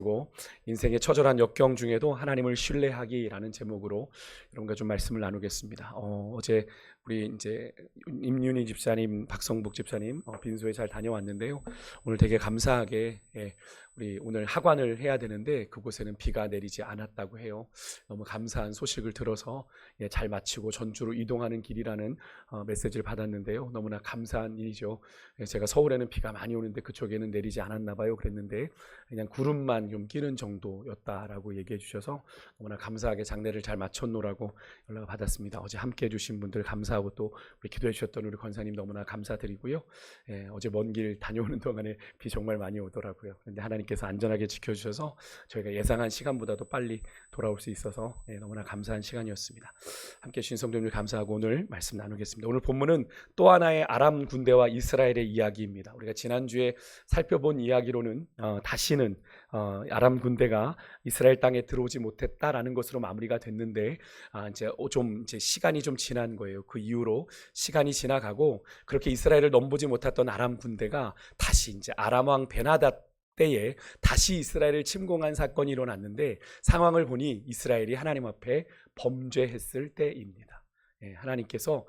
그리고 인생의 처절한 역경 중에도 하나님을 신뢰하기라는 제목으로 여러분과 좀 말씀을 나누겠습니다. 어제 우리 이제 임윤희 집사님, 박성북 집사님 빈소에 잘 다녀왔는데요. 오늘 되게 감사하게 우리 오늘 하관을 해야 되는데 그곳에는 비가 내리지 않았다고 해요. 너무 감사한 소식을 들어서 잘 마치고 전주로 이동하는 길이라는 메시지를 받았는데요. 너무나 감사한 일이죠. 제가 서울에는 비가 많이 오는데 그쪽에는 내리지 않았나 봐요. 그랬는데 그냥 구름만 좀 끼는 정도였다라고 얘기해 주셔서 너무나 감사하게 장례를 잘 마쳤노라고 연락을 받았습니다. 어제 함께 해주신 분들 감사하고 또 우리 기도해 주셨던 우리 권사님 너무나 감사드리고요. 어제 먼 길 다녀오는 동안에 비 정말 많이 오더라고요. 그런데 하나님께서 안전하게 지켜주셔서 저희가 예상한 시간보다도 빨리 돌아올 수 있어서 너무나 감사한 시간이었습니다. 함께 해주신 성도님들 감사하고 오늘 말씀 나누겠습니다. 오늘 본문은 또 하나의 아람 군대와 이스라엘의 이야기입니다. 우리가 지난주에 살펴본 이야기로는 다시는 아람 군대가 이스라엘 땅에 들어오지 못했다라는 것으로 마무리가 됐는데 이제 시간이 좀 지난 거예요. 그 이후로 시간이 지나가고 그렇게 이스라엘을 넘보지 못했던 아람 군대가 다시 이제 아람 왕 베나닷 때에 다시 이스라엘을 침공한 사건이 일어났는데 상황을 보니 이스라엘이 하나님 앞에 범죄했을 때입니다. 하나님께서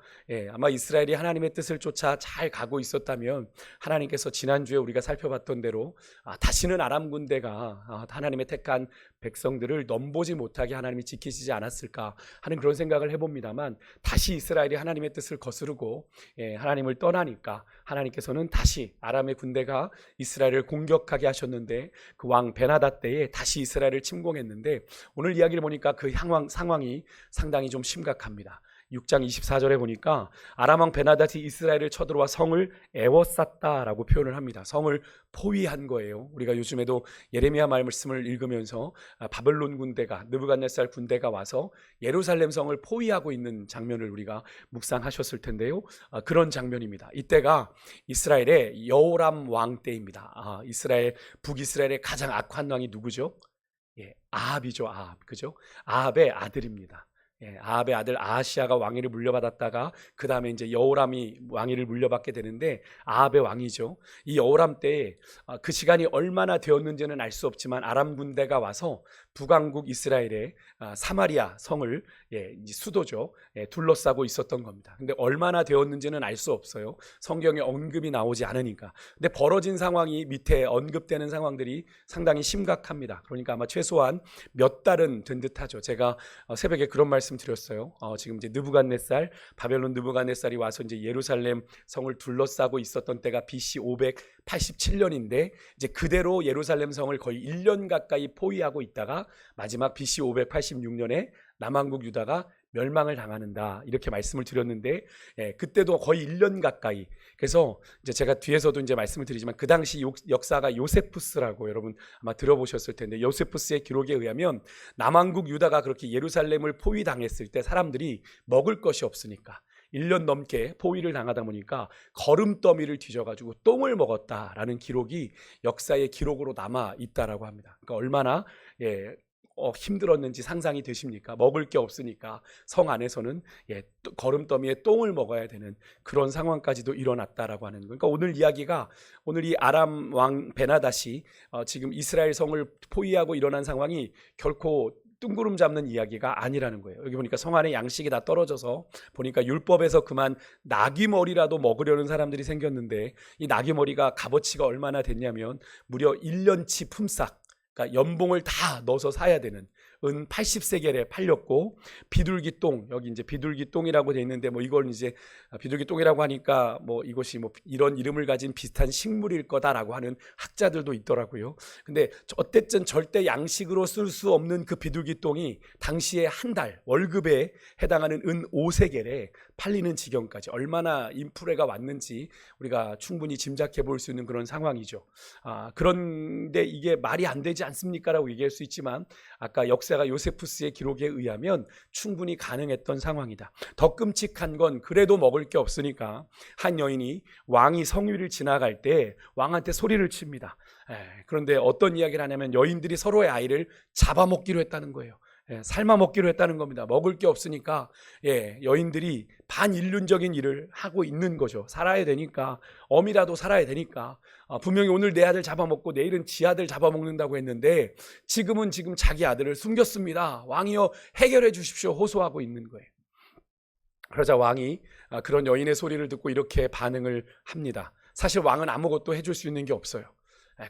아마 이스라엘이 하나님의 뜻을 쫓아 잘 가고 있었다면 하나님께서 지난주에 우리가 살펴봤던 대로 다시는 아람 군대가 하나님의 택한 백성들을 넘보지 못하게 하나님이 지키시지 않았을까 하는 그런 생각을 해봅니다만 다시 이스라엘이 하나님의 뜻을 거스르고 하나님을 떠나니까 하나님께서는 다시 아람의 군대가 이스라엘을 공격하게 하셨는데 그 왕 베나닷 때에 다시 이스라엘을 침공했는데 오늘 이야기를 보니까 그 상황이 상당히 좀 심각합니다. 6장 24절에 보니까 아람 왕 베나닷이 이스라엘을 쳐들어와 성을 에워쌌다라고 표현을 합니다. 성을 포위한 거예요. 우리가 요즘에도 예레미야 말씀을 읽으면서 바벨론 군대가 느부갓네살 군대가 와서 예루살렘 성을 포위하고 있는 장면을 우리가 묵상하셨을 텐데요. 그런 장면입니다. 이때가 이스라엘의 여호람 왕 때입니다. 북이스라엘의 가장 악한 왕이 누구죠? 아합이죠. 아합. 그죠? 아합의 아들입니다. 아합의 아들 아하시아가 왕위를 물려받았다가 그 다음에 이제 여호람이 왕위를 물려받게 되는데 아합의 왕이죠. 이 여호람 때에 그 시간이 얼마나 되었는지는 알 수 없지만 아람 군대가 와서 북왕국 이스라엘의 사마리아 성을 수도죠. 둘러싸고 있었던 겁니다. 근데 얼마나 되었는지는 알 수 없어요. 성경에 언급이 나오지 않으니까. 근데 벌어진 상황이 밑에 언급되는 상황들이 상당히 심각합니다. 그러니까 아마 최소한 몇 달은 된 듯하죠. 제가 새벽에 그런 말씀 드렸어요. 지금 이제 느부갓네살 바벨론 느부갓네살이 와서 이제 예루살렘 성을 둘러싸고 있었던 때가 BC 587년인데 이제 그대로 예루살렘 성을 거의 1년 가까이 포위하고 있다가 마지막 BC 586년에 남왕국 유다가 멸망을 당하는다 이렇게 말씀을 드렸는데 그때도 거의 1년 가까이. 그래서 이제 제가 뒤에서도 이제 말씀을 드리지만 그 당시 역사가 요세푸스라고 여러분 아마 들어보셨을 텐데 요세푸스의 기록에 의하면 남왕국 유다가 그렇게 예루살렘을 포위당했을 때 사람들이 먹을 것이 없으니까 1년 넘게 포위를 당하다 보니까 거름더미를 뒤져가지고 똥을 먹었다라는 기록이 역사의 기록으로 남아 있다라고 합니다. 그러니까 얼마나 힘들었는지 상상이 되십니까? 먹을 게 없으니까 성 안에서는 거름더미에 똥을 먹어야 되는 그런 상황까지도 일어났다라고 하는 거예요. 그러니까 오늘 이 아람 왕 베나닷이 지금 이스라엘 성을 포위하고 일어난 상황이 결코 뜬구름 잡는 이야기가 아니라는 거예요. 여기 보니까 성 안에 양식이 다 떨어져서 보니까 율법에서 그만 나귀머리라도 먹으려는 사람들이 생겼는데 이 나귀머리가 값어치가 얼마나 됐냐면 무려 1년치 품삯, 그러니까 연봉을 다 넣어서 사야 되는 은 80세겔에 팔렸고 비둘기 똥, 여기 이제 비둘기 똥이라고 돼 있는데 이걸 이제 비둘기 똥이라고 하니까 이것이 이런 이름을 가진 비슷한 식물일 거다라고 하는 학자들도 있더라고요. 근데 어쨌든 절대 양식으로 쓸 수 없는 그 비둘기 똥이 당시에 한 달 월급에 해당하는 은 5세겔에 팔리는 지경까지 얼마나 인플레가 왔는지 우리가 충분히 짐작해 볼 수 있는 그런 상황이죠. 그런데 이게 말이 안 되지 않습니까라고 얘기할 수 있지만 아까 역사가 요세푸스의 기록에 의하면 충분히 가능했던 상황이다. 더 끔찍한 건 그래도 먹을 게 없으니까 한 여인이 왕이 성 위를 지나갈 때 왕한테 소리를 칩니다. 그런데 어떤 이야기를 하냐면 여인들이 서로의 아이를 잡아먹기로 했다는 거예요. 삶아 먹기로 했다는 겁니다. 먹을 게 없으니까 여인들이 반인륜적인 일을 하고 있는 거죠. 살아야 되니까, 어미라도 살아야 되니까. 분명히 오늘 내 아들 잡아먹고 내일은 지 아들 잡아먹는다고 했는데 지금 자기 아들을 숨겼습니다. 왕이여 해결해 주십시오 호소하고 있는 거예요. 그러자 왕이 그런 여인의 소리를 듣고 이렇게 반응을 합니다. 사실 왕은 아무것도 해줄 수 있는 게 없어요.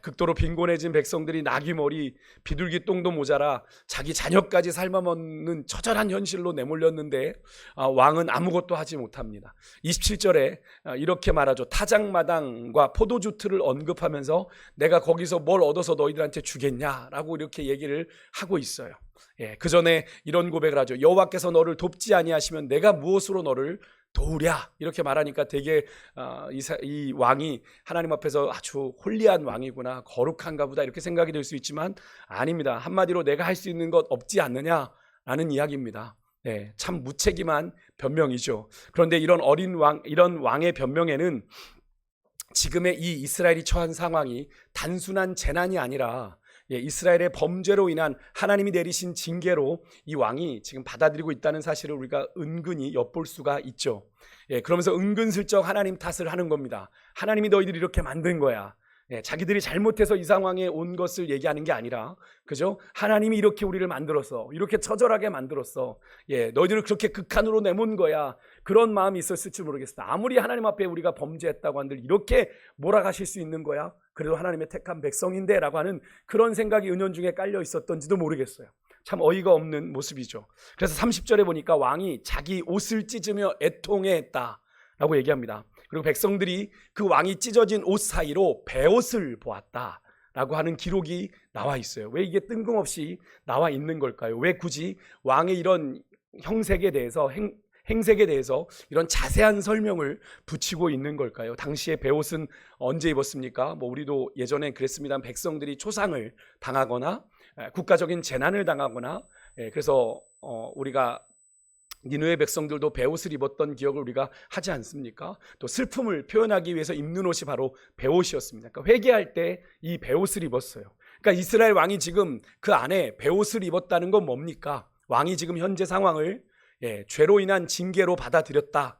극도로 빈곤해진 백성들이 나귀 머리, 비둘기 똥도 모자라 자기 자녀까지 삶아먹는 처절한 현실로 내몰렸는데 왕은 아무것도 하지 못합니다. 27절에 이렇게 말하죠. 타작마당과 포도주 틀을 언급하면서 내가 거기서 뭘 얻어서 너희들한테 주겠냐라고 이렇게 얘기를 하고 있어요. 그 전에 이런 고백을 하죠. 여호와께서 너를 돕지 아니하시면 내가 무엇으로 너를 도우랴 이렇게 말하니까 되게 이 왕이 하나님 앞에서 아주 홀리한 왕이구나, 거룩한가 보다 이렇게 생각이 될 수 있지만 아닙니다. 한마디로 내가 할 수 있는 것 없지 않느냐라는 이야기입니다. 참 무책임한 변명이죠. 그런데 이런 어린 왕, 이런 왕의 변명에는 지금의 이 이스라엘이 처한 상황이 단순한 재난이 아니라 이스라엘의 범죄로 인한 하나님이 내리신 징계로 이 왕이 지금 받아들이고 있다는 사실을 우리가 은근히 엿볼 수가 있죠. 그러면서 은근슬쩍 하나님 탓을 하는 겁니다. 하나님이 너희들이 이렇게 만든 거야. 자기들이 잘못해서 이 상황에 온 것을 얘기하는 게 아니라, 그죠? 하나님이 이렇게 우리를 만들었어. 이렇게 처절하게 만들었어. 너희들을 그렇게 극한으로 내몬 거야. 그런 마음이 있었을지 모르겠어. 아무리 하나님 앞에 우리가 범죄했다고 한들 이렇게 몰아가실 수 있는 거야? 그래도 하나님의 택한 백성인데 라고 하는 그런 생각이 은연중에 깔려 있었던지도 모르겠어요. 참 어이가 없는 모습이죠. 그래서 30절에 보니까 왕이 자기 옷을 찢으며 애통해했다 라고 얘기합니다. 그리고 백성들이 그 왕이 찢어진 옷 사이로 베옷을 보았다 라고 하는 기록이 나와 있어요. 왜 이게 뜬금없이 나와 있는 걸까요? 왜 굳이 왕의 이런 형색에 대해서 행색에 대해서 이런 자세한 설명을 붙이고 있는 걸까요? 당시에 베옷은 언제 입었습니까? 우리도 예전에 그랬습니다. 백성들이 초상을 당하거나 국가적인 재난을 당하거나 그래서 우리가 니느웨 백성들도 베옷을 입었던 기억을 우리가 하지 않습니까? 또 슬픔을 표현하기 위해서 입는 옷이 바로 베옷이었습니다. 그러니까 회개할 때 이 베옷을 입었어요. 그러니까 이스라엘 왕이 지금 그 안에 베옷을 입었다는 건 뭡니까? 왕이 지금 현재 상황을 죄로 인한 징계로 받아들였다.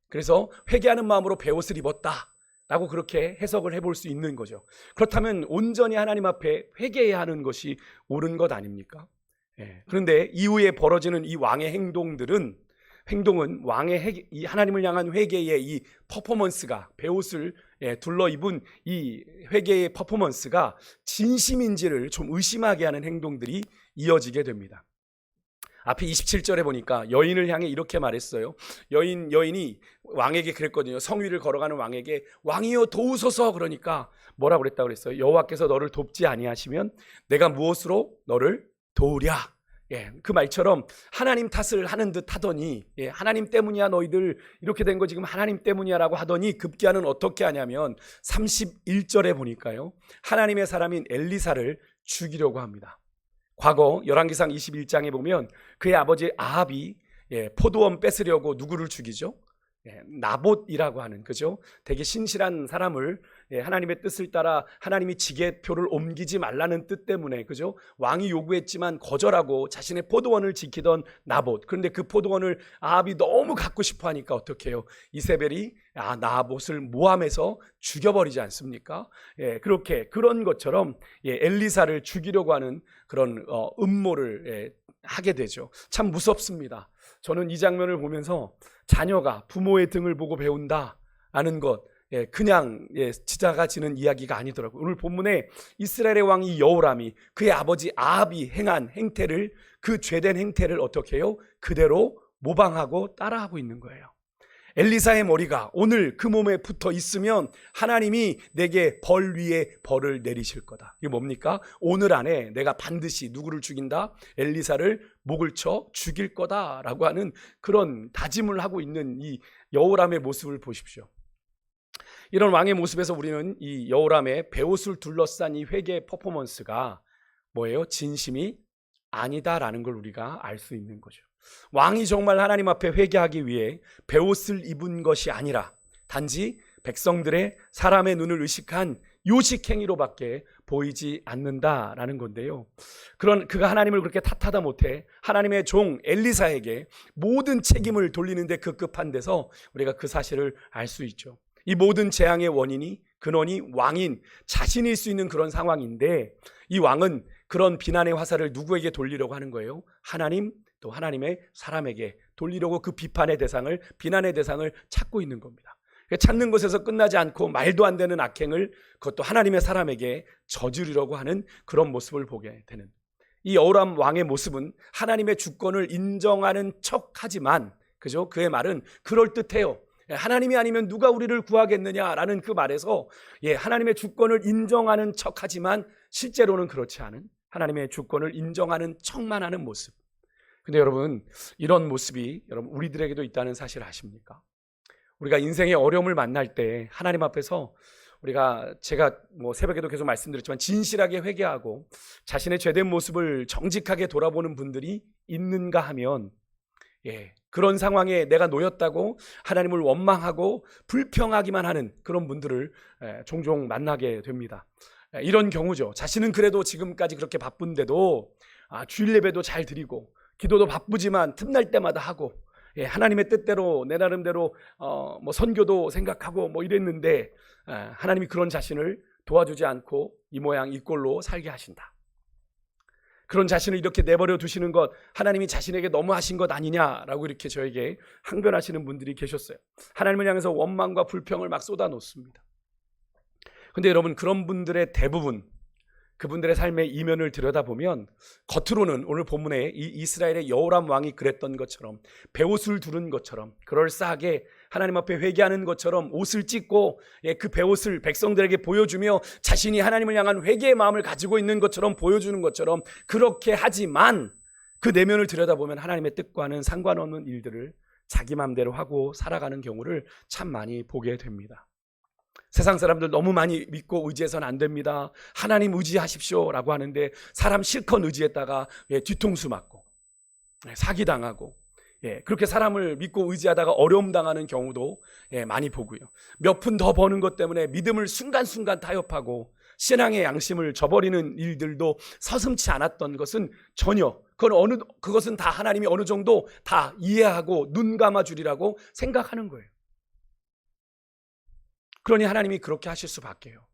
그래서 회개하는 마음으로 베옷을 입었다 라고 그렇게 해석을 해볼 수 있는 거죠. 그렇다면 온전히 하나님 앞에 회개해야 하는 것이 옳은 것 아닙니까? 그런데 이후에 벌어지는 이 왕의 행동은 왕의 이 하나님을 향한 회개의 이 퍼포먼스가, 베옷을 둘러 입은 이 회개의 퍼포먼스가 진심인지를 좀 의심하게 하는 행동들이 이어지게 됩니다. 앞에 27절에 보니까 여인을 향해 이렇게 말했어요. 여인이 왕에게 그랬거든요. 성위를 걸어가는 왕에게 왕이여 도우소서. 그러니까 뭐라고 그랬다고 그랬어요? 여호와께서 너를 돕지 아니하시면 내가 무엇으로 너를 도우랴. 그 말처럼 하나님 탓을 하는 듯 하더니 하나님 때문이야 너희들 이렇게 된 거 지금 하나님 때문이야 라고 하더니 급기야는 어떻게 하냐면 31절에 보니까요, 하나님의 사람인 엘리사를 죽이려고 합니다. 과거 열왕기상 21장에 보면 그의 아버지 아합이 포도원 뺏으려고 누구를 죽이죠? 나봇이라고 하는, 그죠? 되게 신실한 사람을 하나님의 뜻을 따라 하나님이 지게표를 옮기지 말라는 뜻 때문에, 그죠? 왕이 요구했지만 거절하고 자신의 포도원을 지키던 나봇. 그런데 그 포도원을 아합이 너무 갖고 싶어 하니까 어떻게 해요? 이세벨이 나봇을 모함해서 죽여버리지 않습니까? 그런 것처럼 엘리사를 죽이려고 하는 그런 음모를 하게 되죠. 참 무섭습니다. 저는 이 장면을 보면서 자녀가 부모의 등을 보고 배운다라는 것, 그냥 지나가지는 이야기가 아니더라고요. 오늘 본문에 이스라엘의 왕이 여호람이 그의 아버지 아합이 행한 행태를, 그 죄된 행태를 어떻게 해요? 그대로 모방하고 따라하고 있는 거예요. 엘리사의 머리가 오늘 그 몸에 붙어 있으면 하나님이 내게 벌 위에 벌을 내리실 거다. 이게 뭡니까? 오늘 안에 내가 반드시 누구를 죽인다? 엘리사를 목을 쳐 죽일 거다라고 하는 그런 다짐을 하고 있는 이 여호람의 모습을 보십시오. 이런 왕의 모습에서 우리는 이 여호람의 베옷을 둘러싼 이 회개 퍼포먼스가 뭐예요? 진심이 아니다라는 걸 우리가 알 수 있는 거죠. 왕이 정말 하나님 앞에 회개하기 위해 베옷을 입은 것이 아니라 단지 백성들의 사람의 눈을 의식한 요식행위로밖에 보이지 않는다라는 건데요. 그가 하나님을 그렇게 탓하다 못해 하나님의 종 엘리사에게 모든 책임을 돌리는데 급급한 데서 우리가 그 사실을 알 수 있죠. 이 모든 재앙의 근원이 왕인 자신일 수 있는 그런 상황인데, 이 왕은 그런 비난의 화살을 누구에게 돌리려고 하는 거예요? 하나님, 또 하나님의 사람에게 돌리려고 그 비난의 대상을 찾고 있는 겁니다. 찾는 것에서 끝나지 않고 말도 안 되는 악행을 그것도 하나님의 사람에게 저지르려고 하는 그런 모습을 보게 되는, 이 여호람 왕의 모습은 하나님의 주권을 인정하는 척하지만, 그죠? 그의 말은 그럴듯해요. 하나님이 아니면 누가 우리를 구하겠느냐라는 그 말에서 하나님의 주권을 인정하는 척하지만 실제로는 그렇지 않은, 하나님의 주권을 인정하는 척만 하는 모습. 근데 여러분, 이런 모습이 우리들에게도 있다는 사실을 아십니까? 우리가 인생의 어려움을 만날 때 하나님 앞에서 제가 새벽에도 계속 말씀드렸지만 진실하게 회개하고 자신의 죄된 모습을 정직하게 돌아보는 분들이 있는가 하면, 그런 상황에 내가 놓였다고 하나님을 원망하고 불평하기만 하는 그런 분들을 종종 만나게 됩니다. 이런 경우죠. 자신은 그래도 지금까지 그렇게 바쁜데도 주일 예배도 잘 드리고 기도도 바쁘지만 틈날 때마다 하고 하나님의 뜻대로 내 나름대로 선교도 생각하고 이랬는데 하나님이 그런 자신을 도와주지 않고 이 모양 이 꼴로 살게 하신다. 그런 자신을 이렇게 내버려 두시는 것, 하나님이 자신에게 너무하신 것 아니냐라고 이렇게 저에게 항변하시는 분들이 계셨어요. 하나님을 향해서 원망과 불평을 막 쏟아놓습니다. 근데 여러분, 그런 분들의 대부분, 그분들의 삶의 이면을 들여다보면 겉으로는 오늘 본문에 이 이스라엘의 여호람 왕이 그랬던 것처럼 베옷을 두른 것처럼 그럴싸하게 하나님 앞에 회개하는 것처럼 옷을 찢고 그 베옷을 백성들에게 보여주며 자신이 하나님을 향한 회개의 마음을 가지고 있는 것처럼 보여주는 것처럼 그렇게 하지만, 그 내면을 들여다보면 하나님의 뜻과는 상관없는 일들을 자기 마음대로 하고 살아가는 경우를 참 많이 보게 됩니다. 세상 사람들 너무 많이 믿고 의지해서는 안 됩니다. 하나님 의지하십시오 라고 하는데 사람 실컷 의지했다가 뒤통수 맞고 사기당하고 그렇게 사람을 믿고 의지하다가 어려움 당하는 경우도 많이 보고요. 몇 푼 더 버는 것 때문에 믿음을 순간순간 타협하고 신앙의 양심을 저버리는 일들도 서슴지 않았던 것은 전혀, 그것은 다 하나님이 어느 정도 다 이해하고 눈 감아주리라고 생각하는 거예요. 그러니 하나님이 그렇게 하실 수밖에요.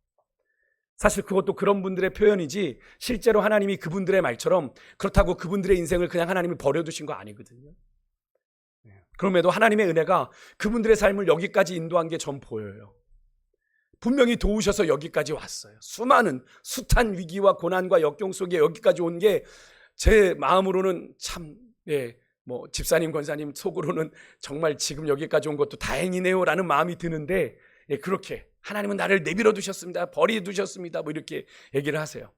사실 그것도 그런 분들의 표현이지 실제로 하나님이 그분들의 말처럼 그렇다고 그분들의 인생을 그냥 하나님이 버려두신 거 아니거든요. 그럼에도 하나님의 은혜가 그분들의 삶을 여기까지 인도한 게 전 보여요. 분명히 도우셔서 여기까지 왔어요. 수많은 숱한 위기와 고난과 역경 속에 여기까지 온 게 제 마음으로는 참 집사님 권사님 속으로는 정말 지금 여기까지 온 것도 다행이네요 라는 마음이 드는데, 그렇게 하나님은 나를 내버려 두셨습니다, 버려두셨습니다 이렇게 얘기를 하세요.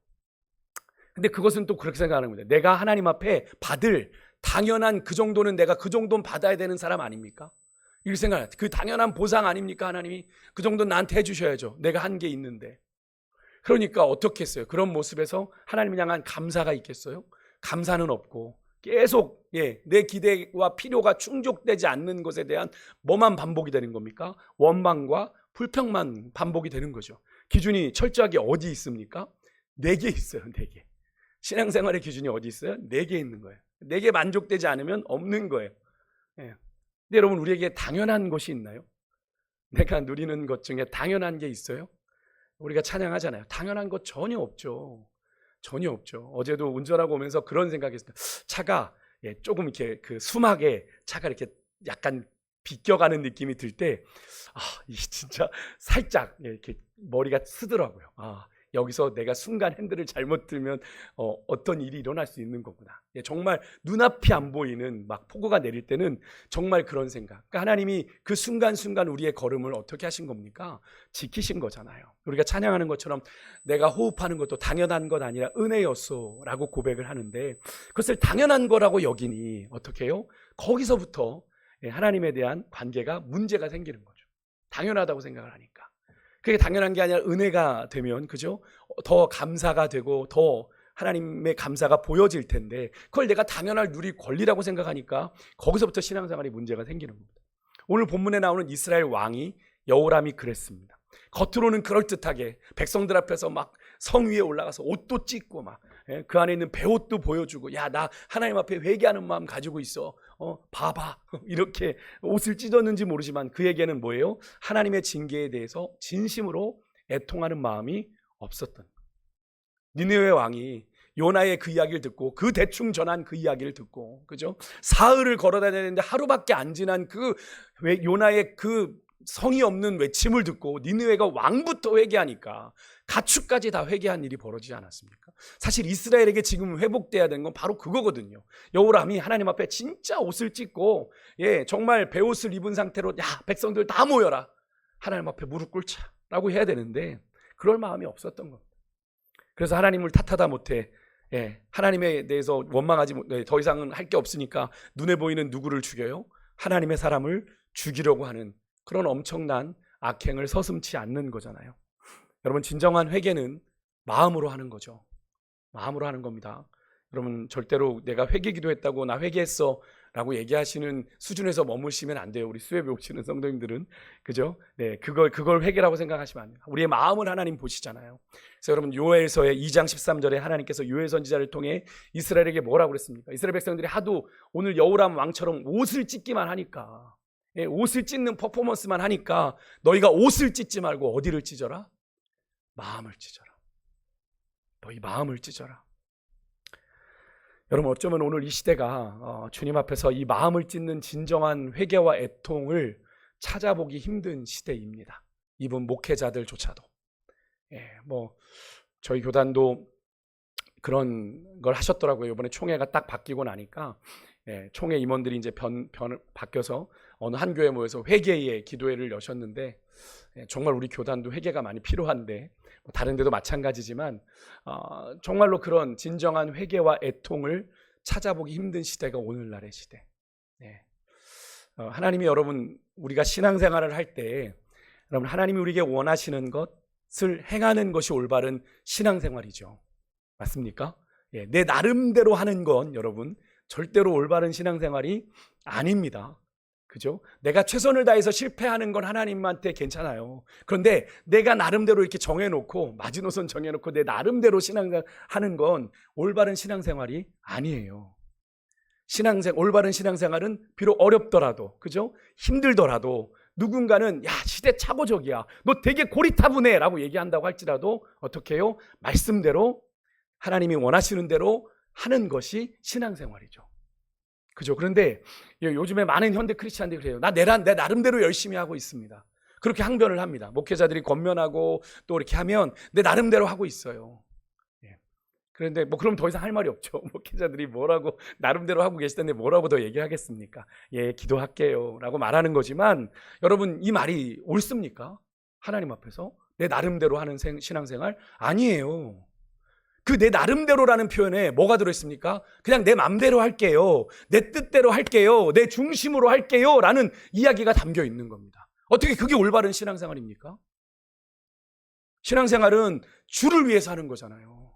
근데 그것은 또 그렇게 생각하는 겁니다. 내가 하나님 앞에 받을 당연한 그 정도는 내가 그 정도는 받아야 되는 사람 아닙니까? 이렇게 생각해요. 그 당연한 보상 아닙니까? 하나님이 그 정도는 나한테 해주셔야죠. 내가 한 게 있는데. 그러니까 어떻게 했어요? 그런 모습에서 하나님을 향한 감사가 있겠어요? 감사는 없고 계속 내 기대와 필요가 충족되지 않는 것에 대한 뭐만 반복이 되는 겁니까? 원망과 불평만 반복이 되는 거죠. 기준이 철저하게 어디 있습니까? 4개 있어요. 4개. 신앙생활의 기준이 어디 있어요? 4개 있는 거예요. 4개 만족되지 않으면 없는 거예요. 근데 여러분, 우리에게 당연한 것이 있나요? 내가 누리는 것 중에 당연한 게 있어요? 우리가 찬양하잖아요. 당연한 것 전혀 없죠. 전혀 없죠. 어제도 운전하고 오면서 그런 생각했어요. 차가 조금 이렇게 그 수막에 차가 이렇게 약간 비껴가는 느낌이 들 때, 이게 진짜 살짝 이렇게 머리가 쓰더라고요. 여기서 내가 순간 핸들을 잘못 들면 어떤 일이 일어날 수 있는 거구나. 정말 눈앞이 안 보이는 막 폭우가 내릴 때는 정말 그런 생각. 그러니까 하나님이 그 순간순간 우리의 걸음을 어떻게 하신 겁니까? 지키신 거잖아요. 우리가 찬양하는 것처럼 내가 호흡하는 것도 당연한 것 아니라 은혜였소 라고 고백을 하는데, 그것을 당연한 거라고 여기니 어떻게 해요? 거기서부터 하나님에 대한 관계가 문제가 생기는 거죠. 당연하다고 생각을 하니까. 그게 당연한 게 아니라 은혜가 되면, 그죠? 더 감사가 되고 더 하나님의 감사가 보여질 텐데, 그걸 내가 당연할 누릴 권리라고 생각하니까 거기서부터 신앙생활에 문제가 생기는 겁니다. 오늘 본문에 나오는 이스라엘 왕이 여호람이 그랬습니다. 겉으로는 그럴듯하게 백성들 앞에서 막 성 위에 올라가서 옷도 찢고 막 그 안에 있는 베옷도 보여주고, 야, 나 하나님 앞에 회개하는 마음 가지고 있어. 봐봐. 이렇게 옷을 찢었는지 모르지만 그에게는 뭐예요? 하나님의 징계에 대해서 진심으로 애통하는 마음이 없었던. 니느웨 왕이 요나의 그 이야기를 듣고, 그 대충 전한 그 이야기를 듣고, 그죠? 사흘을 걸어다녔는데 하루밖에 안 지난 그 요나의 그 성의 없는 외침을 듣고 니느웨가 왕부터 회개하니까 가축까지 다 회개한 일이 벌어지지 않았습니까? 사실 이스라엘에게 지금 회복돼야 되는 건 바로 그거거든요. 여호람이 하나님 앞에 진짜 옷을 찢고, 정말 베옷을 입은 상태로, 야, 백성들 다 모여라, 하나님 앞에 무릎 꿇자라고 해야 되는데 그럴 마음이 없었던 겁니다. 그래서 하나님을 탓하다 못해 하나님에 대해서 원망하지 못해, 더 이상은 할 게 없으니까 눈에 보이는 누구를 죽여요? 하나님의 사람을 죽이려고 하는 그런 엄청난 악행을 서슴지 않는 거잖아요. 여러분, 진정한 회개는 마음으로 하는 거죠. 마음으로 하는 겁니다. 여러분, 절대로 내가 회개 기도했다고 나 회개했어 라고 얘기하시는 수준에서 머무시면 안 돼요. 우리 수협에 오시는 성도님들은, 그죠? 네, 그걸 회개라고 생각하시면 안 돼요. 우리의 마음을 하나님 보시잖아요. 그래서 여러분, 요엘서의 2장 13절에 하나님께서 요엘 선지자를 통해 이스라엘에게 뭐라고 그랬습니까? 이스라엘 백성들이 하도 오늘 여호람 왕처럼 옷을 찢기만 하니까, 옷을 찢는 퍼포먼스만 하니까 너희가 옷을 찢지 말고 어디를 찢어라? 마음을 찢어라. 너희 마음을 찢어라. 여러분, 어쩌면 오늘 이 시대가 주님 앞에서 이 마음을 찢는 진정한 회개와 애통을 찾아보기 힘든 시대입니다. 이분 목회자들조차도. 저희 교단도 그런 걸 하셨더라고요. 이번에 총회가 딱 바뀌고 나니까 총회 임원들이 이제 바뀌어서 어느 한 교회 모여서 회개의 기도회를 여셨는데, 정말 우리 교단도 회개가 많이 필요한데, 다른 데도 마찬가지지만 정말로 그런 진정한 회개와 애통을 찾아보기 힘든 시대가 오늘날의 시대. 하나님이, 여러분, 우리가 신앙생활을 할 때 여러분, 하나님이 우리에게 원하시는 것을 행하는 것이 올바른 신앙생활이죠. 맞습니까? 내 나름대로 하는 건 여러분 절대로 올바른 신앙생활이 아닙니다. 그죠? 내가 최선을 다해서 실패하는 건 하나님한테 괜찮아요. 그런데 내가 나름대로 이렇게 정해놓고, 마지노선 정해놓고 내 나름대로 신앙생활 하는 건 올바른 신앙생활이 아니에요. 올바른 신앙생활은 비록 어렵더라도, 그죠? 힘들더라도 누군가는, 야, 시대착오적이야, 너 되게 고리타분해 라고 얘기한다고 할지라도 어떻게 해요? 말씀대로 하나님이 원하시는 대로 하는 것이 신앙생활이죠. 그죠? 그런데 요즘에 많은 현대 크리스찬들이 그래요. 내 나름대로 열심히 하고 있습니다. 그렇게 항변을 합니다. 목회자들이 권면하고 또 이렇게 하면 내 나름대로 하고 있어요. 그런데 그럼 더 이상 할 말이 없죠. 목회자들이 뭐라고 나름대로 하고 계시던데 뭐라고 더 얘기하겠습니까? 기도할게요 라고 말하는 거지만, 여러분, 이 말이 옳습니까? 하나님 앞에서 내 나름대로 하는 신앙생활 아니에요. 그 내 나름대로라는 표현에 뭐가 들어있습니까? 그냥 내 맘대로 할게요, 내 뜻대로 할게요, 내 중심으로 할게요 라는 이야기가 담겨 있는 겁니다. 어떻게 그게 올바른 신앙생활입니까? 신앙생활은 주를 위해서 하는 거잖아요.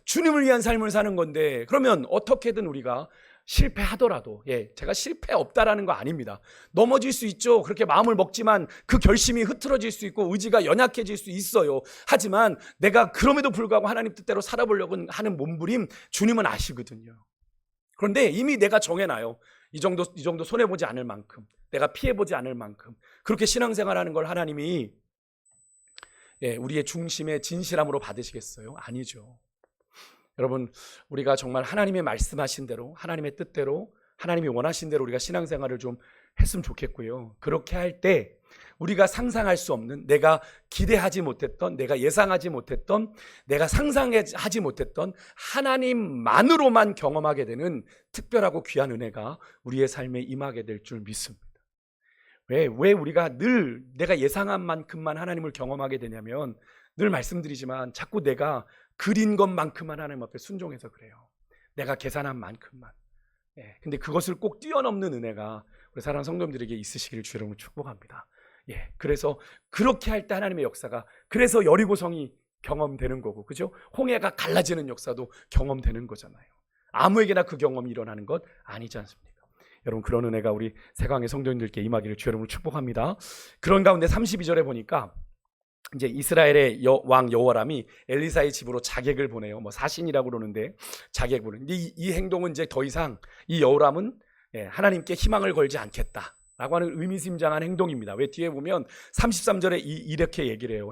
주님을 위한 삶을 사는 건데, 그러면 어떻게든 우리가 실패하더라도, 제가 실패 없다라는 거 아닙니다. 넘어질 수 있죠. 그렇게 마음을 먹지만 그 결심이 흐트러질 수 있고 의지가 연약해질 수 있어요. 하지만 내가 그럼에도 불구하고 하나님 뜻대로 살아보려고 하는 몸부림 주님은 아시거든요. 그런데 이미 내가 정해놔요. 이 정도 손해보지 않을 만큼, 내가 피해보지 않을 만큼 그렇게 신앙생활하는 걸 하나님이 우리의 중심의 진실함으로 받으시겠어요? 아니죠. 여러분, 우리가 정말 하나님의 말씀하신 대로, 하나님의 뜻대로, 하나님이 원하신 대로 우리가 신앙생활을 좀 했으면 좋겠고요. 그렇게 할 때 우리가 상상할 수 없는, 내가 기대하지 못했던, 내가 예상하지 못했던, 내가 상상하지 못했던 하나님만으로만 경험하게 되는 특별하고 귀한 은혜가 우리의 삶에 임하게 될 줄 믿습니다. 왜 우리가 늘 내가 예상한 만큼만 하나님을 경험하게 되냐면, 늘 말씀드리지만 자꾸 내가 그린 것만큼만 하나님 앞에 순종해서 그래요. 내가 계산한 만큼만. 근데 그것을 꼭 뛰어넘는 은혜가 우리 사랑하는 성도님들에게 있으시기를 주 이름으로 축복합니다. 그래서 그렇게 할 때 하나님의 역사가, 그래서 여리고성이 경험되는 거고, 그죠? 홍해가 갈라지는 역사도 경험되는 거잖아요. 아무에게나 그 경험이 일어나는 것 아니지 않습니까? 여러분, 그런 은혜가 우리 세강의 성도님들께 임하기를 주 이름으로 축복합니다. 그런 가운데 32절에 보니까 이제 이스라엘의 왕 여호람이 엘리사의 집으로 자객을 보내요. 뭐 사신이라고 그러는데 자객 보내. 근데 이 행동은 이제 더 이상 이 여호람은 하나님께 희망을 걸지 않겠다라고 하는 의미심장한 행동입니다. 왜 뒤에 보면 33절에 이렇게 얘기를 해요.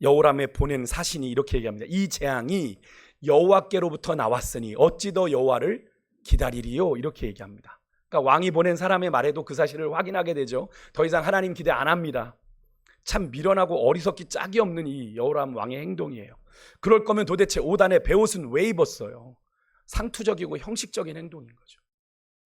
여호람에 보낸 사신이 이렇게 얘기합니다. 이 재앙이 여호와께로부터 나왔으니 어찌 더 여호와를 기다리리요? 이렇게 얘기합니다. 그러니까 왕이 보낸 사람의 말에도 그 사실을 확인하게 되죠. 더 이상 하나님 기대 안 합니다. 참 미련하고 어리석기 짝이 없는 이 여호람 왕의 행동이에요. 그럴 거면 도대체 옷안에 베옷은 왜 입었어요? 상투적이고 형식적인 행동인 거죠.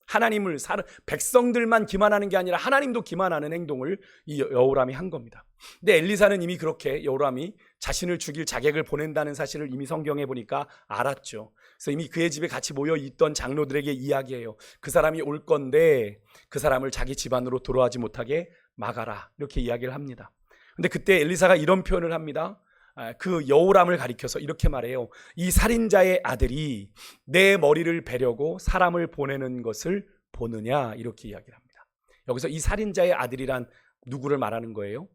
하나님을 백성들만 기만하는 게 아니라 하나님도 기만하는 행동을 이 여호람이 한 겁니다. 근데 엘리사는 이미 그렇게 여호람이 자신을 죽일 자객을 보낸다는 사실을 이미 성경에 보니까 알았죠. 그래서 이미 그의 집에 같이 모여 있던 장로들에게 이야기해요. 그 사람이 올 건데 그 사람을 자기 집안으로 돌아가지 못하게 막아라, 이렇게 이야기를 합니다. 근데 그때 엘리사가 이런 표현을 합니다. 그 여호람을 가리켜서 이렇게 말해요. 이 살인자의 아들이 내 머리를 베려고 사람을 보내는 것을 보느냐, 이렇게 이야기를 합니다. 여기서 이 살인자의 아들이란 누구를 말하는 거예요?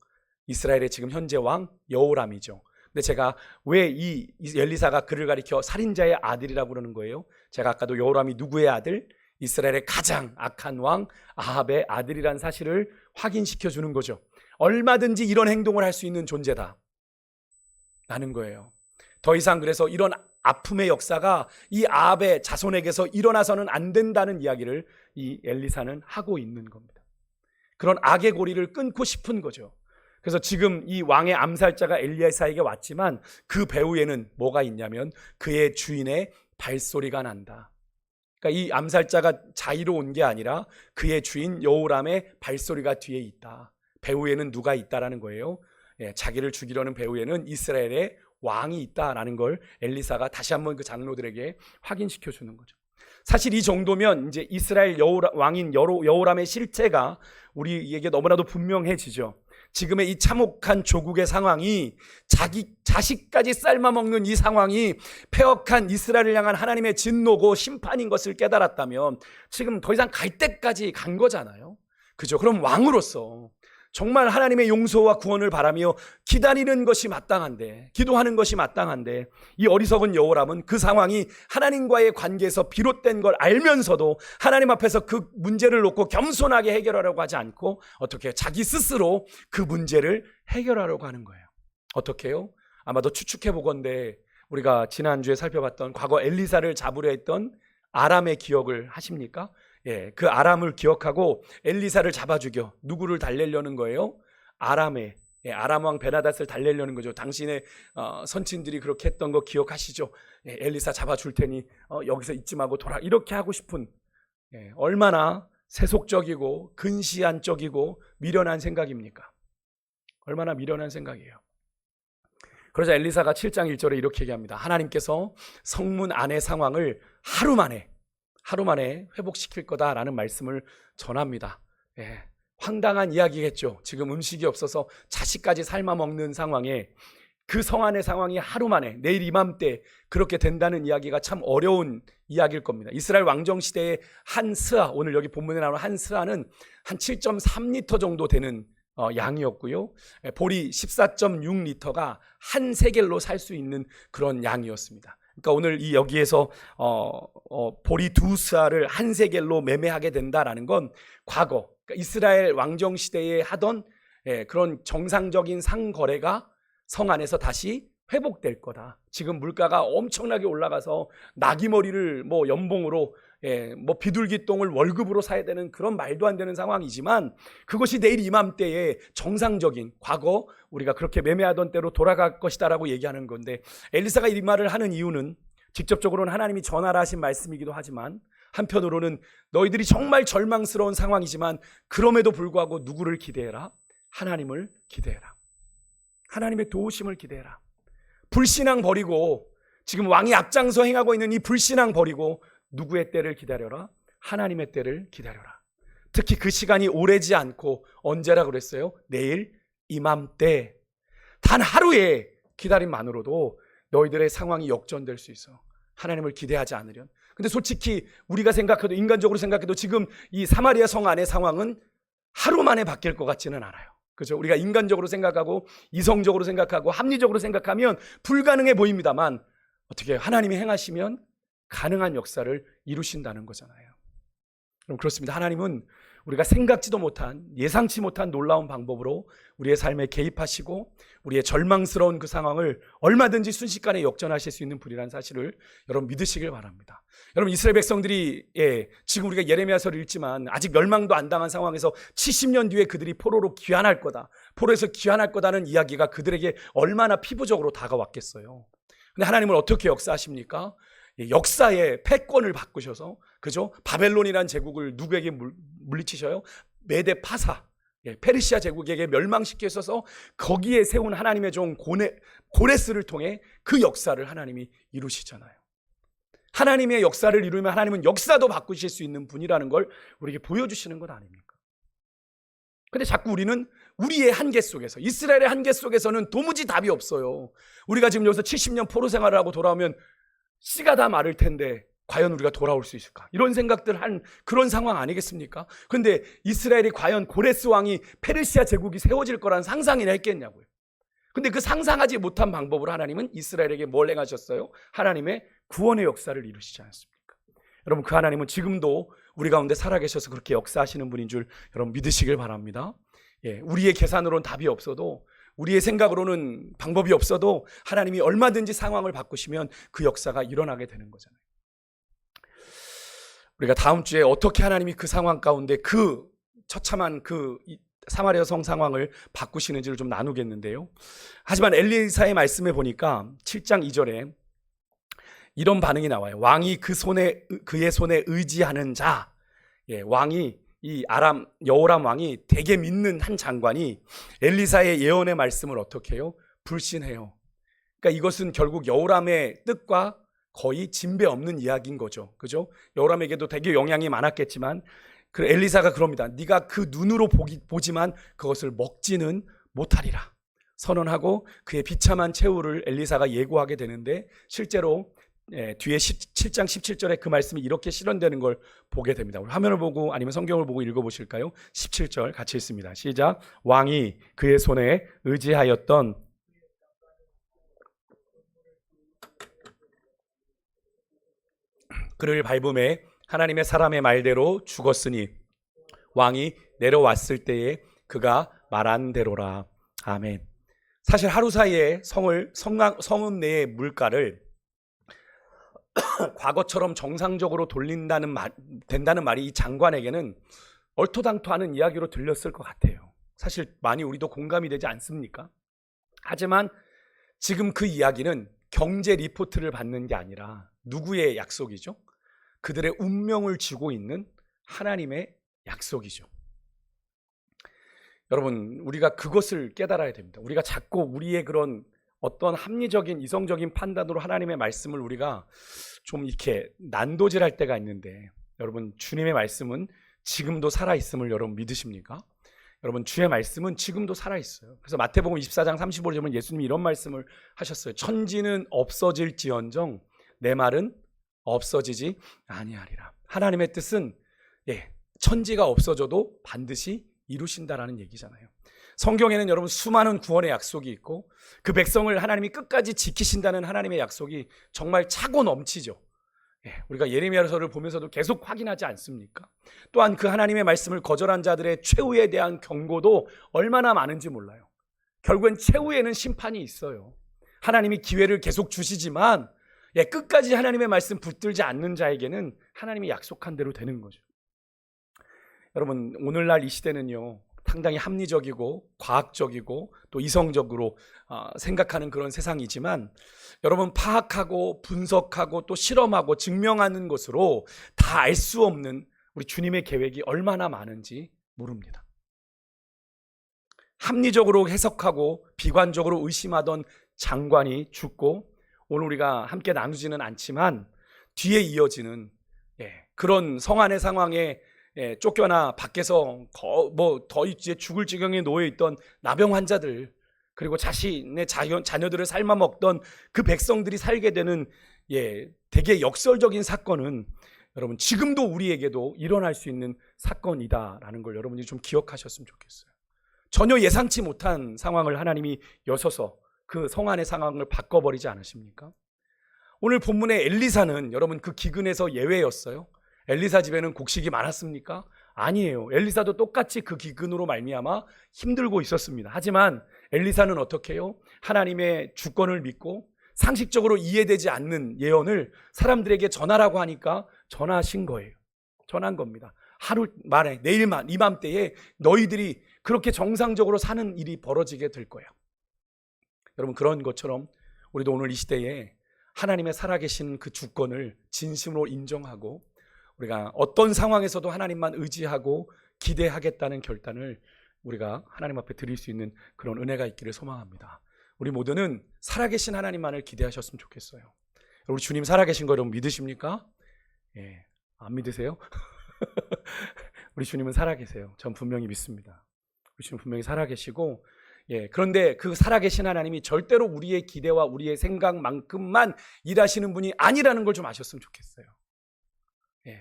이스라엘의 지금 현재 왕 여호람이죠. 근데 제가 왜 이 엘리사가 그를 가리켜 살인자의 아들이라고 그러는 거예요? 제가 아까도 여호람이 누구의 아들? 이스라엘의 가장 악한 왕 아합의 아들이란 사실을 확인시켜 주는 거죠. 얼마든지 이런 행동을 할 수 있는 존재다 라는 거예요. 더 이상 그래서 이런 아픔의 역사가 이 아합의 자손에게서 일어나서는 안 된다는 이야기를 이 엘리사는 하고 있는 겁니다. 그런 악의 고리를 끊고 싶은 거죠. 그래서 지금 이 왕의 암살자가 엘리사에게 왔지만 그 배후에는 뭐가 있냐면 그의 주인의 발소리가 난다. 그러니까 이 암살자가 자의로 온 게 아니라 그의 주인 여호람의 발소리가 뒤에 있다. 배후에는 누가 있다라는 거예요. 자기를 죽이려는 배후에는 이스라엘의 왕이 있다라는 걸 엘리사가 다시 한번 그 장로들에게 확인시켜 주는 거죠. 사실 이 정도면 이제 이스라엘 왕인 여호람의 실체가 우리에게 너무나도 분명해지죠. 지금의 이 참혹한 조국의 상황이 자기 자식까지 삶아먹는 이 상황이 폐역한 이스라엘을 향한 하나님의 진노고 심판인 것을 깨달았다면 지금 더 이상 갈 때까지 간 거잖아요. 그죠? 그럼 왕으로서 정말 하나님의 용서와 구원을 바라며 기다리는 것이 마땅한데, 기도하는 것이 마땅한데, 이 어리석은 여호람은 그 상황이 하나님과의 관계에서 비롯된 걸 알면서도 하나님 앞에서 그 문제를 놓고 겸손하게 해결하려고 하지 않고 어떻게 해요? 자기 스스로 그 문제를 해결하려고 하는 거예요. 어떻게 해요? 아마도 추측해 보건대 우리가 지난주에 살펴봤던 과거 엘리사를 잡으려 했던 아람의 기억을 하십니까? 그 아람을 기억하고 엘리사를 잡아 죽여. 누구를 달래려는 거예요? 아람의 아람 왕 베나닷을 달래려는 거죠. 당신의 선친들이 그렇게 했던 거 기억하시죠? 엘리사 잡아 줄 테니 여기서 잊지 말고 돌아, 이렇게 하고 싶은 얼마나 세속적이고 근시안적이고 미련한 생각입니까? 얼마나 미련한 생각이에요. 그러자 엘리사가 7장 1절에 이렇게 얘기합니다. 하나님께서 성문 안의 상황을 하루 만에 회복시킬 거다라는 말씀을 전합니다. 황당한 이야기겠죠. 지금 음식이 없어서 자식까지 삶아 먹는 상황에 그 성 안의 상황이 하루 만에, 내일 이맘때 그렇게 된다는 이야기가 참 어려운 이야기일 겁니다. 이스라엘 왕정 시대의 한 스아, 오늘 여기 본문에 나오는 한 스아는 한 7.3리터 정도 되는 양이었고요. 보리 14.6리터가 한 세겔로 살 수 있는 그런 양이었습니다. 그러니까 오늘 이 여기에서 보리 두 스아를 한 세겔로 매매하게 된다라는 건 과거 그러니까 이스라엘 왕정 시대에 하던 그런 정상적인 상거래가 성 안에서 다시 회복될 거다. 지금 물가가 엄청나게 올라가서 나귀머리를 뭐 연봉으로 뭐 비둘기똥을 월급으로 사야 되는 그런 말도 안 되는 상황이지만 그것이 내일 이맘때에 정상적인 과거 우리가 그렇게 매매하던 때로 돌아갈 것이다라고 얘기하는 건데, 엘리사가 이 말을 하는 이유는 직접적으로는 하나님이 전하라 하신 말씀이기도 하지만 한편으로는 너희들이 정말 절망스러운 상황이지만 그럼에도 불구하고 누구를 기대해라? 하나님을 기대해라. 하나님의 도우심을 기대해라. 불신앙 버리고, 지금 왕이 앞장서 행하고 있는 이 불신앙 버리고 누구의 때를 기다려라? 하나님의 때를 기다려라. 특히 그 시간이 오래지 않고 언제라 그랬어요? 내일 이맘때. 단 하루의 기다림만으로도 너희들의 상황이 역전될 수 있어. 하나님을 기대하지 않으련. 근데 솔직히 우리가 생각해도, 인간적으로 생각해도 지금 이 사마리아 성 안의 상황은 하루 만에 바뀔 것 같지는 않아요. 그죠? 우리가 인간적으로 생각하고 이성적으로 생각하고 합리적으로 생각하면 불가능해 보입니다만 어떻게 하나님이 행하시면 가능한 역사를 이루신다는 거잖아요. 그럼 그렇습니다. 하나님은 우리가 생각지도 못한, 예상치 못한 놀라운 방법으로 우리의 삶에 개입하시고 우리의 절망스러운 그 상황을 얼마든지 순식간에 역전하실 수 있는 분이라는 사실을 여러분 믿으시길 바랍니다. 여러분, 이스라엘 백성들이 지금 우리가 예레미야서를 읽지만 아직 멸망도 안 당한 상황에서 70년 뒤에 그들이 포로로 귀환할 거다, 포로에서 귀환할 거다는 이야기가 그들에게 얼마나 피부적으로 다가왔겠어요. 근데 하나님은 어떻게 역사하십니까? 역사의 패권을 바꾸셔서, 그죠? 바벨론이라는 제국을 누구에게 물리치셔요? 메데 파사, 페르시아 제국에게 멸망시키셔서 거기에 세운 하나님의 종 고레스를 통해 그 역사를 하나님이 이루시잖아요. 하나님의 역사를 이루면 하나님은 역사도 바꾸실 수 있는 분이라는 걸 우리에게 보여주시는 것 아닙니까? 근데 자꾸 우리는 우리의 한계 속에서, 이스라엘의 한계 속에서는 도무지 답이 없어요. 우리가 지금 여기서 70년 포로 생활을 하고 돌아오면 씨가 다 마를 텐데 과연 우리가 돌아올 수 있을까? 이런 생각들 한 그런 상황 아니겠습니까? 그런데 이스라엘이 과연 고레스 왕이 페르시아 제국이 세워질 거라는 상상이나 했겠냐고요. 근데 그 상상하지 못한 방법으로 하나님은 이스라엘에게 뭘 행하셨어요? 하나님의 구원의 역사를 이루시지 않습니까? 여러분, 그 하나님은 지금도 우리 가운데 살아계셔서 그렇게 역사하시는 분인 줄 여러분 믿으시길 바랍니다. 우리의 계산으로는 답이 없어도, 우리의 생각으로는 방법이 없어도 하나님이 얼마든지 상황을 바꾸시면 그 역사가 일어나게 되는 거잖아요. 우리가 다음 주에 어떻게 하나님이 그 상황 가운데 그 처참한 그 사마리아 성 상황을 바꾸시는지를 좀 나누겠는데요. 하지만 엘리사의 말씀에 보니까 7장 2절에 이런 반응이 나와요. 왕이 그의 손에 의지하는 자, 왕이 이 여호람 왕이 되게 믿는 한 장관이 엘리사의 예언의 말씀을 어떻게 해요? 불신해요. 그러니까 이것은 결국 여호람의 뜻과 거의 진배 없는 이야기인 거죠. 그죠? 여호람에게도 되게 영향이 많았겠지만 그 엘리사가 그럽니다. 네가 그 눈으로 보지만 그것을 먹지는 못하리라 선언하고 그의 비참한 최후를 엘리사가 예고하게 되는데, 실제로 뒤에 7장 17절에 그 말씀이 이렇게 실현되는 걸 보게 됩니다. 우리 화면을 보고 아니면 성경을 보고 읽어보실까요? 17절 같이 읽습니다. 시작. 왕이 그의 손에 의지하였던 그를 밟음에 하나님의 사람의 말대로 죽었으니 왕이 내려왔을 때에 그가 말한 대로라. 아멘. 사실 하루 사이에 성읍 내의 물가를 과거처럼 정상적으로 된다는 말이 이 장관에게는 얼토당토하는 이야기로 들렸을 것 같아요. 사실 많이 우리도 공감이 되지 않습니까? 하지만 지금 그 이야기는 경제 리포트를 받는 게 아니라 누구의 약속이죠? 그들의 운명을 쥐고 있는 하나님의 약속이죠. 여러분, 우리가 그것을 깨달아야 됩니다. 우리가 자꾸 우리의 그런 어떤 합리적인 이성적인 판단으로 하나님의 말씀을 우리가 좀 이렇게 난도질할 때가 있는데, 여러분, 주님의 말씀은 지금도 살아있음을 여러분 믿으십니까? 여러분, 주의 말씀은 지금도 살아있어요. 그래서 마태복음 24장 35절에 보면 예수님이 이런 말씀을 하셨어요. 천지는 없어질지언정 내 말은 없어지지 아니하리라. 하나님의 뜻은 천지가 없어져도 반드시 이루신다라는 얘기잖아요. 성경에는 여러분 수많은 구원의 약속이 있고 그 백성을 하나님이 끝까지 지키신다는 하나님의 약속이 정말 차고 넘치죠. 우리가 예레미야서를 보면서도 계속 확인하지 않습니까? 또한 그 하나님의 말씀을 거절한 자들의 최후에 대한 경고도 얼마나 많은지 몰라요. 결국엔 최후에는 심판이 있어요. 하나님이 기회를 계속 주시지만 끝까지 하나님의 말씀 붙들지 않는 자에게는 하나님이 약속한 대로 되는 거죠. 여러분, 오늘날 이 시대는요, 상당히 합리적이고 과학적이고 또 이성적으로 생각하는 그런 세상이지만, 여러분, 파악하고 분석하고 또 실험하고 증명하는 것으로 다 알 수 없는 우리 주님의 계획이 얼마나 많은지 모릅니다. 합리적으로 해석하고 비관적으로 의심하던 장관이 죽고, 오늘 우리가 함께 나누지는 않지만 뒤에 이어지는 그런 성안의 상황에 쫓겨나 밖에서 더 이제 죽을 지경에 놓여 있던 나병 환자들, 그리고 자신의 자녀들을 삶아 먹던 그 백성들이 살게 되는 되게 역설적인 사건은 여러분 지금도 우리에게도 일어날 수 있는 사건이다라는 걸 여러분이 좀 기억하셨으면 좋겠어요. 전혀 예상치 못한 상황을 하나님이 여서서 그 성안의 상황을 바꿔버리지 않으십니까? 오늘 본문의 엘리사는 여러분 그 기근에서 예외였어요. 엘리사 집에는 곡식이 많았습니까? 아니에요. 엘리사도 똑같이 그 기근으로 말미암아 힘들고 있었습니다. 하지만 엘리사는 어떻게 해요? 하나님의 주권을 믿고 상식적으로 이해되지 않는 예언을 사람들에게 전하라고 하니까 전하신 거예요. 전한 겁니다. 하루 만에 내일만 이맘때에 너희들이 그렇게 정상적으로 사는 일이 벌어지게 될 거예요. 여러분 그런 것처럼 우리도 오늘 이 시대에 하나님의 살아계신 그 주권을 진심으로 인정하고 우리가 어떤 상황에서도 하나님만 의지하고 기대하겠다는 결단을 우리가 하나님 앞에 드릴 수 있는 그런 은혜가 있기를 소망합니다. 우리 모두는 살아계신 하나님만을 기대하셨으면 좋겠어요. 우리 주님 살아계신 거 여러분 믿으십니까? 예, 안 믿으세요? 우리 주님은 살아계세요. 전 분명히 믿습니다. 우리 주님 분명히 살아계시고, 그런데 그 살아계신 하나님이 절대로 우리의 기대와 우리의 생각만큼만 일하시는 분이 아니라는 걸 좀 아셨으면 좋겠어요.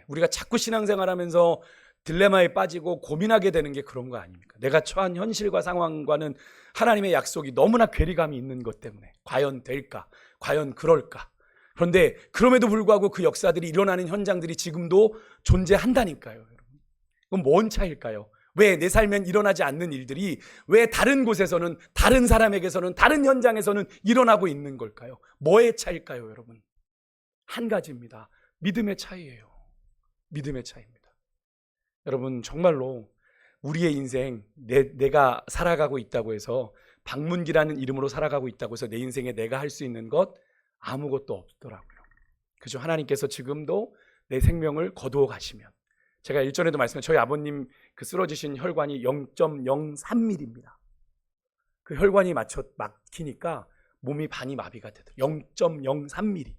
우리가 자꾸 신앙생활하면서 딜레마에 빠지고 고민하게 되는 게 그런 거 아닙니까? 내가 처한 현실과 상황과는 하나님의 약속이 너무나 괴리감이 있는 것 때문에 과연 될까? 과연 그럴까? 그런데 그럼에도 불구하고 그 역사들이 일어나는 현장들이 지금도 존재한다니까요. 여러분. 그럼 뭔 차일까요? 왜 내 삶엔 일어나지 않는 일들이 왜 다른 곳에서는 다른 사람에게서는 다른 현장에서는 일어나고 있는 걸까요? 뭐의 차일까요, 여러분? 한 가지입니다. 믿음의 차이예요. 믿음의 차이입니다. 여러분 정말로 우리의 인생 내가 살아가고 있다고 해서 박문기라는 이름으로 살아가고 있다고 해서 내 인생에 내가 할 수 있는 것 아무것도 없더라고요. 그죠? 하나님께서 지금도 내 생명을 거두어 가시면 제가 일전에도 말씀드린 저희 아버님 그 쓰러지신 혈관이 0.03mm입니다. 그 혈관이 막히니까 몸이 반이 마비가 되더라고요. 0.03mm.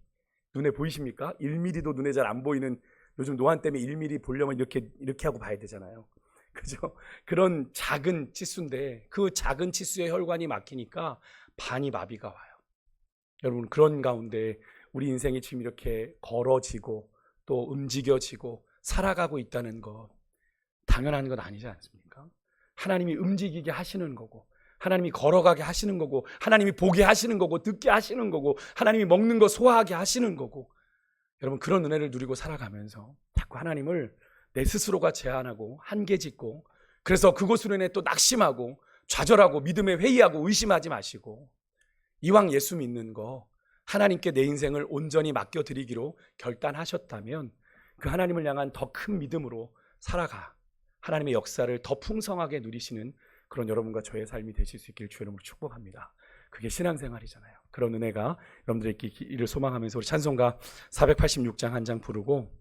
눈에 보이십니까? 1mm도 눈에 잘 안 보이는 요즘 노안 때문에 1mm 보려면 이렇게 하고 봐야 되잖아요. 그죠? 그런 작은 치수인데 그 작은 치수의 혈관이 막히니까 반이 마비가 와요. 여러분 그런 가운데 우리 인생이 지금 이렇게 걸어지고 또 움직여지고 살아가고 있다는 것 당연한 것 아니지 않습니까? 하나님이 움직이게 하시는 거고 하나님이 걸어가게 하시는 거고 하나님이 보게 하시는 거고 듣게 하시는 거고 하나님이 먹는 거 소화하게 하시는 거고 여러분 그런 은혜를 누리고 살아가면서 자꾸 하나님을 내 스스로가 제한하고 한계 짓고 그래서 그것으로 인해 또 낙심하고 좌절하고 믿음에 회의하고 의심하지 마시고 이왕 예수 믿는 거 하나님께 내 인생을 온전히 맡겨드리기로 결단하셨다면 그 하나님을 향한 더 큰 믿음으로 살아가 하나님의 역사를 더 풍성하게 누리시는 그런 여러분과 저의 삶이 되실 수 있기를 주의 이름으로 축복합니다. 그게 신앙생활이잖아요. 그런 은혜가 여러분들에게 있기를 소망하면서 우리 찬송가 486장 한 장 부르고